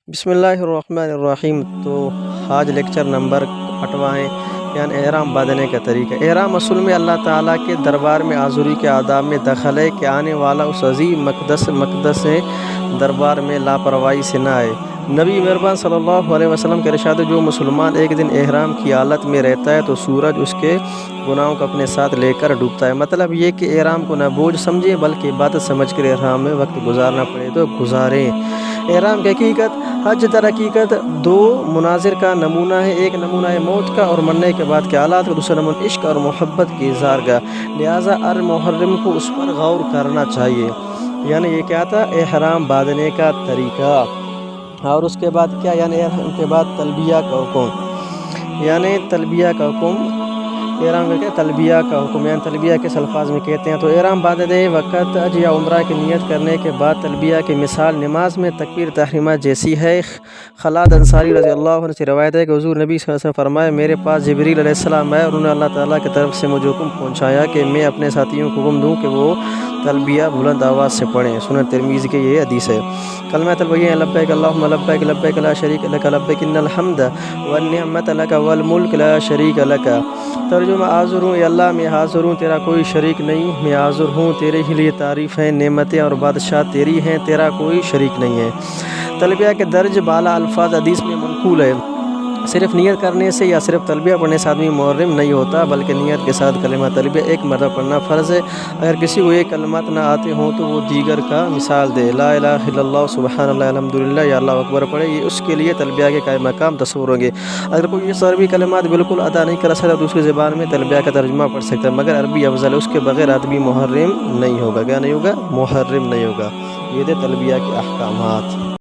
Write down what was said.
بسم اللہ الرحمن الرحیم۔ تو آج لیکچر نمبر 8واں ہے، یعنی احرام باندھنے کا طریقہ۔ احرام اصل میں اللہ تعالیٰ کے دربار میں حاضری کے آداب میں دخل ہے کہ آنے والا اس عظیم مقدس دربار میں لاپرواہی سے نہ آئے۔ نبی مہربان صلی اللہ علیہ وسلم کے ارشاد ہے، جو مسلمان ایک دن احرام کی حالت میں رہتا ہے تو سورج اس کے گناہوں کو اپنے ساتھ لے کر ڈوبتا ہے۔ مطلب یہ کہ احرام کو نہ بوجھ سمجھیں بلکہ عبادت سمجھ کر احرام میں وقت گزارنا پڑے تو گزاریں۔ احرام کی حقیقت حج در حقیقت دو مناظر کا نمونہ ہے، ایک نمونہ ہے موت کا اور مرنے کے بعد کے حالات کا، دوسرا نمونہ عشق اور محبت کی اظہار کا، لہٰذا ہر محرم کو اس پر غور کرنا چاہیے۔ یعنی یہ کیا تھا؟ احرام باندھنے کا طریقہ۔ اور اس کے بعد کیا؟ یعنی احرام کے بعد تلبیہ کا حکم، یعنی تلبیہ کا حکم، احرام کا کیا؟ تلبیہ کا حکم، یعنی تلبیہ کس الفاظ میں کہتے ہیں؟ تو احرام باندھتے وقت حج یا عمرہ کی نیت کرنے کے بعد تلبیہ کی مثال نماز میں تکبیر تحریمہ جیسی ہے۔ خلاد انصاری رضی اللہ عنہ سے روایت ہے کہ حضور نبی صلی اللہ علیہ وسلم فرمائے، میرے پاس جبریل علیہ السلام آئے اور انہوں نے اللہ تعالیٰ کی طرف سے مجھے حکم پہنچایا کہ میں اپنے ساتھیوں کو حکم دوں کہ وہ تلبیہ بلند آواز سے پڑھیں۔ سنن ترمذی کی یہ حدیث ہے۔ کلمہ تلبیہ لبیک اللہم لبیک لبیک لا شریک لک لبیک ان الحمد والنعمت لک والملک لا شریک لک۔ ترجمہ: حاضر ہوں اے اللہ، میں حاضر ہوں، تیرا کوئی شریک نہیں، میں حاضر ہوں، تیرے ہی لیے تعریف ہیں، نعمتیں اور بادشاہ تیری ہیں، تیرا کوئی شریک نہیں ہے۔ تلبیہ کے درج بالا الفاظ حدیث میں منقول ہے۔ صرف نیت کرنے سے یا صرف تلبیہ پڑھنے سے آدمی محرم نہیں ہوتا، بلکہ نیت کے ساتھ کلمہ تلبیہ ایک مرتبہ پڑھنا فرض ہے۔ اگر کسی کو یہ کلمات نہ آتے ہوں تو وہ دیگر کا مثال دے، لا الہ الا اللہ سبحان اللہ الحمدللہ یا اللہ اکبر پڑھے، یہ اس کے لیے تلبیہ کے قائم مقام تصور ہوں گے۔ اگر کوئی یہ عربی کلمات بالکل ادا نہیں کر سکتا تو دوسری زبان میں تلبیہ کا ترجمہ پڑھ سکتا ہے، مگر عربی افضل ہے، اس کے بغیر آدمی محرم نہیں ہوگا۔ کیا نہیں ہوگا؟ محرم نہیں ہوگا۔ یہ تھے تلبیہ کے احکامات۔